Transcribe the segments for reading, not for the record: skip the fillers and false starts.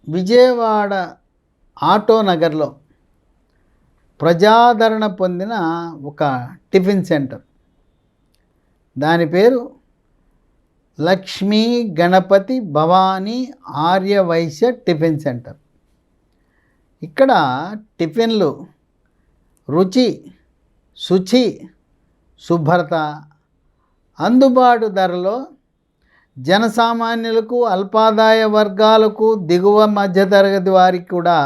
Vijayawada auto నగర్లో ప్రజాదరణ పొందిన ఒక టిఫిన్ సెంటర్. దాని పేరు లక్ష్మీ గణపతి భవానీ ఆర్యవైశ్య టిఫిన్ సెంటర్. ఇక్కడ టిఫిన్లు రుచి, శుచి, శుభ్రత, అందుబాటు ధరలో జనసామాన్యులకు, అల్పాదాయ వర్గాలకు, దిగువ మధ్యతరగతి వారికి కూడా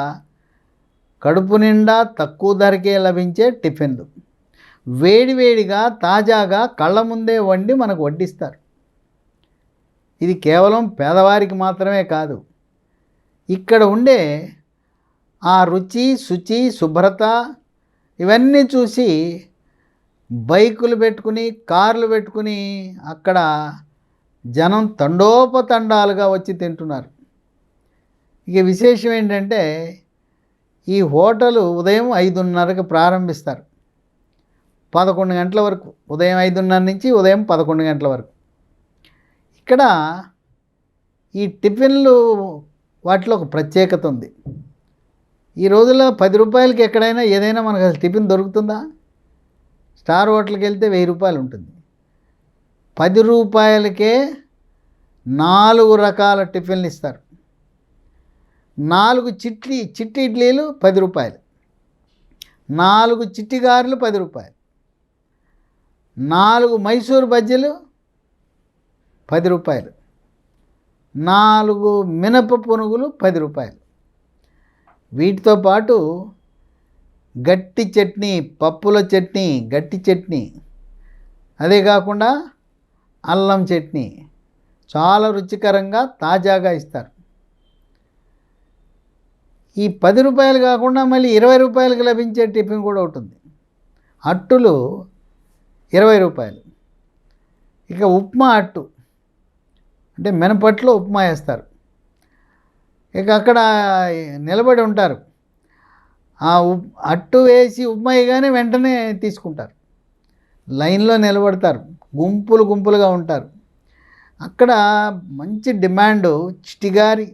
కడుపు నిండా తక్కువ ధరకే లభించే టిఫిన్లు వేడివేడిగా తాజాగా కళ్ళ ముందే వండి మనకు వడ్డిస్తారు. ఇది కేవలం పేదవారికి మాత్రమే కాదు, ఇక్కడ ఉండే ఆ రుచి, శుచి, శుభ్రత ఇవన్నీ చూసి బైకులు పెట్టుకుని, కార్లు పెట్టుకుని అక్కడ జనం తండోపతండాలుగా వచ్చి తింటున్నారు. ఇక విశేషం ఏంటంటే, ఈ హోటలు ఉదయం 5:30కి ప్రారంభిస్తారు, 11 గంటల వరకు. ఉదయం 5:30 నుంచి ఉదయం 11 గంటల వరకు. ఇక్కడ ఈ టిఫిన్లు వాటిలో ఒక ప్రత్యేకత ఉంది. ఈ రోజుల్లో 10 రూపాయలకి ఎక్కడైనా ఏదైనా మనకు అసలు టిఫిన్ దొరుకుతుందా? స్టార్ హోటల్కి వెళ్తే 1000 రూపాయలు ఉంటుంది. 10 రూపాయలకే 4 రకాల టిఫిన్లు ఇస్తారు. 4 చిట్టి ఇడ్లీలు 10 రూపాయలు, 4 చిట్టి గారెలు 10 రూపాయలు, 4 మైసూర్ బజ్జీలు 10 రూపాయలు, 4 మినప పునుగులు 10 రూపాయలు. వీటితో పాటు గట్టి చట్నీ, పప్పుల చట్నీ, గట్టి చట్నీ, అదే కాకుండా అల్లం చట్నీ చాలా రుచికరంగా తాజాగా ఇస్తారు. ఈ 10 రూపాయలు కాకుండా మళ్ళీ 20 రూపాయలకి లభించే టిఫిన్ కూడా ఉంటుంది. అట్టులు 20 రూపాయలు. ఇక ఉప్మా అట్టు అంటే మినపట్లో ఉప్మా వేస్తారు. ఇక అక్కడ నిలబడి ఉంటారు, ఆ అట్టు వేసి ఉప్మా వేయగానే వెంటనే తీసుకుంటారు. లైన్లో నిలబడతారు, గుంపులు గుంపులుగా ఉంటారు. అక్కడ మంచి డిమాండు చిట్టిగారి,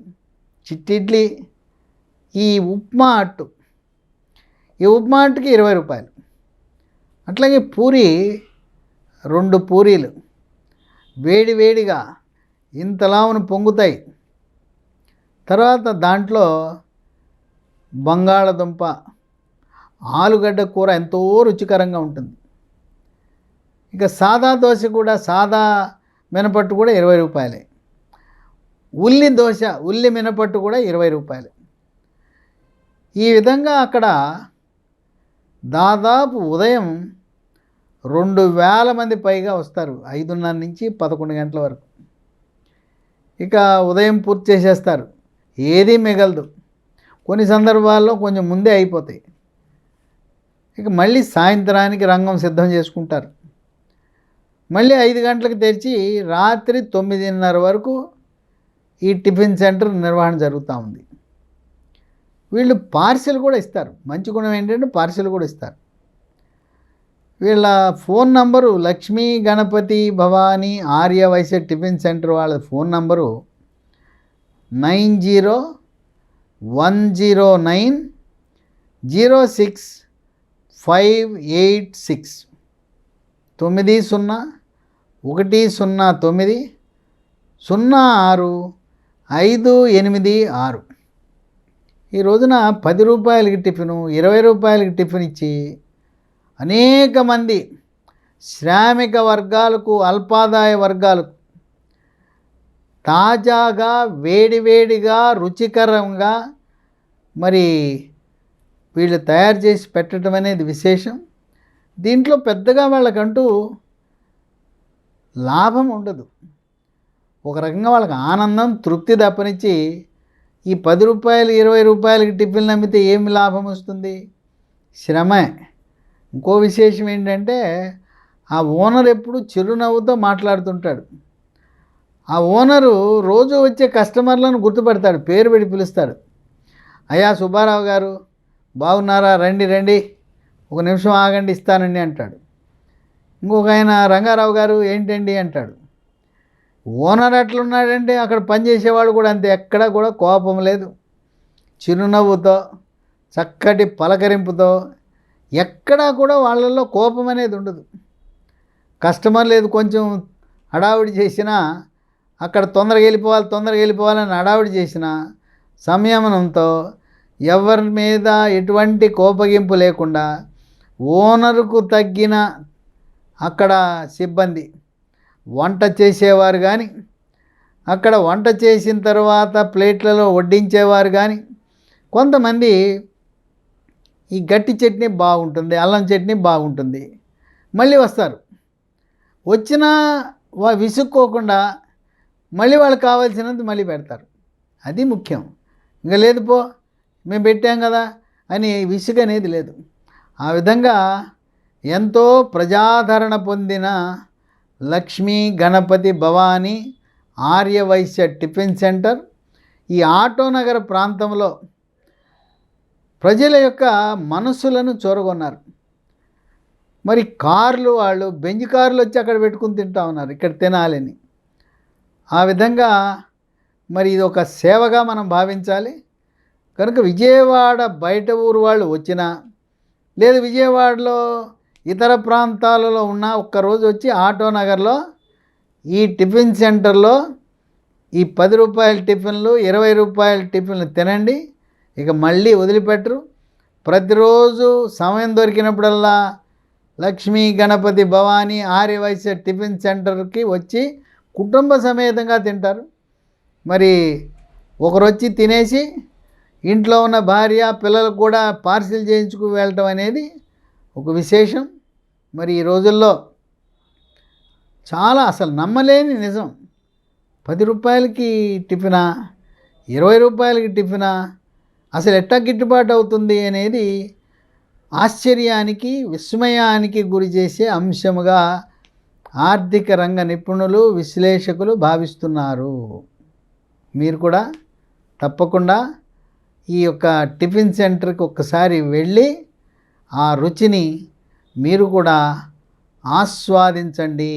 చిట్టి ఇడ్లీ, ఈ ఉప్మా అట్టు. ఈ ఉప్మా అట్టుకి 20 రూపాయలు. అట్లాగే పూరి, 2 పూరీలు వేడి వేడిగా ఇంతలావును పొంగుతాయి. తర్వాత దాంట్లో బంగాళదుంప, ఆలుగడ్డ కూర ఎంతో రుచికరంగా ఉంటుంది. ఇక సాదా దోశ కూడా, సాదా మినపట్టు కూడా 20 రూపాయలే. ఉల్లి దోశ, ఉల్లి మినపట్టు కూడా 20 రూపాయలు. ఈ విధంగా అక్కడ దాదాపు ఉదయం 2000 మంది పైగా వస్తారు, 5:30 నుంచి 11 గంటల వరకు. ఇక ఉదయం పూర్తి చేసేస్తారు, ఏదీ మిగలదు. కొన్ని సందర్భాల్లో కొంచెం ముందే అయిపోతాయి. ఇక మళ్ళీ సాయంత్రానికి రంగం సిద్ధం చేసుకుంటారు. మళ్ళీ 5 గంటలకు తెరిచి రాత్రి 9:30 వరకు ఈ టిఫిన్ సెంటర్ నిర్వహణ జరుగుతూ ఉంది. వీళ్ళు పార్సిల్ కూడా ఇస్తారు. మంచి గుణం ఏంటంటే పార్సిల్ కూడా ఇస్తారు. వీళ్ళ phone number Lakshmi Ganapathi Bhavani Aryavysya tiffin centre వాళ్ళ ఫోన్ నంబరు 9010906586 901090068586. ఈ రోజున 10 రూపాయలకి టిఫిను, 20 రూపాయలకి టిఫిన్ ఇచ్చి అనేక మంది శ్రామిక వర్గాలకు, అల్పాదాయ వర్గాలకు తాజాగా, వేడివేడిగా, రుచికరంగా మరి వీళ్ళు తయారు చేసి పెట్టడం అనేది విశేషం. దీంట్లో పెద్దగా వాళ్ళకంటూ లాభం ఉండదు. ఒక రకంగా వాళ్ళకి ఆనందం, తృప్తి తప్పనిచ్చి ఈ 10 రూపాయలు, 20 రూపాయలకి టిఫిన్లు అమ్మితే ఏమి లాభం వస్తుంది? శ్రమే. ఇంకో విశేషం ఏంటంటే, ఆ ఓనర్ ఎప్పుడు చిరునవ్వుతో మాట్లాడుతుంటాడు. ఆ ఓనరు రోజు వచ్చే కస్టమర్లను గుర్తుపడతాడు, పేరు పెట్టి పిలుస్తాడు. అయ్యా సుబ్బారావు గారు బాగున్నారా, రండి రండి, ఒక నిమిషం ఆగండి ఇస్తానండి అంటాడు. ఇంకొక ఆయన రంగారావు గారు ఏంటండి అంటాడు. ఓనర్ ఎట్లున్నాడంటే అక్కడ పనిచేసేవాళ్ళు కూడా అంతే, ఎక్కడా కూడా కోపం లేదు, చిరునవ్వుతో, చక్కటి పలకరింపుతో, ఎక్కడా కూడా వాళ్ళల్లో కోపం అనేది ఉండదు. కస్టమర్ లేదు కొంచెం హడావిడి చేసినా, అక్కడ తొందరగా వెళ్ళిపోవాలని హడావిడి చేసినా సంయమనంతో, ఎవరి మీద ఎటువంటి కోపగింపు లేకుండా, ఓనరుకు తగ్గిన అక్కడ సిబ్బంది, వంట చేసేవారు కానీ, అక్కడ వంట చేసిన తర్వాత ప్లేట్లలో వడ్డించేవారు కానీ, కొంతమంది ఈ గట్టి చట్నీ బాగుంటుంది, అల్లం చట్నీ బాగుంటుంది, మళ్ళీ వస్తారు. వచ్చినా విసుక్కోకుండా మళ్ళీ వాళ్ళకి కావాల్సినంత మళ్ళీ పెడతారు. అది ముఖ్యం. ఇంకా లేదు పో మేము పెట్టాం కదా అని విసుగు అనేది లేదు. ఆ విధంగా ఎంతో ప్రజాదరణ పొందిన లక్ష్మీ గణపతి భవానీ ఆర్యవైశ్య టిఫిన్ సెంటర్ ఈ ఆటోనగర్ ప్రాంతంలో ప్రజల యొక్క మనస్సులను చూరగొన్నారు. మరి కార్లు, వాళ్ళు బెంజ్ కార్లు వచ్చి అక్కడ పెట్టుకుని తింటా ఉన్నారు ఇక్కడ తినాలని. ఆ విధంగా మరి ఇది ఒక సేవగా మనం భావించాలి. కనుక విజయవాడ బయట ఊరు వాళ్ళు వచ్చినా, లేదు విజయవాడలో ఇతర ప్రాంతాలలో ఉన్న ఒక్కరోజు వచ్చి ఆటోనగర్లో ఈ టిఫిన్ సెంటర్లో ఈ 10 రూపాయల టిఫిన్లు, 20 రూపాయల టిఫిన్లు తినండి. ఇక మళ్ళీ వదిలిపెట్టరు. ప్రతిరోజు సమయం దొరికినప్పుడల్లా లక్ష్మీ గణపతి భవానీ ఆర్యవైశ్య టిఫిన్ సెంటర్కి వచ్చి కుటుంబ సమేతంగా తింటారు. మరి ఒకరు వచ్చి తినేసి ఇంట్లో ఉన్న భార్య పిల్లలకు కూడా పార్సిల్ చేయించుకు వెళ్ళటం అనేది ఒక విశేషం. మరి ఈ రోజుల్లో చాలా అసలు నమ్మలేని నిజం. 10 రూపాయలకి టిఫినా, 20 రూపాయలకి టిఫినా, అసలు ఎట్టా గిట్టుబాటు అవుతుంది అనేది ఆశ్చర్యానికి, విస్మయానికి గురి చేసే అంశముగా ఆర్థిక రంగ నిపుణులు, విశ్లేషకులు భావిస్తున్నారు. మీరు కూడా తప్పకుండా ఈ యొక్క టిఫిన్ సెంటర్కి ఒక్కసారి వెళ్ళి ఆ రుచిని మీరు కూడా ఆస్వాదించండి.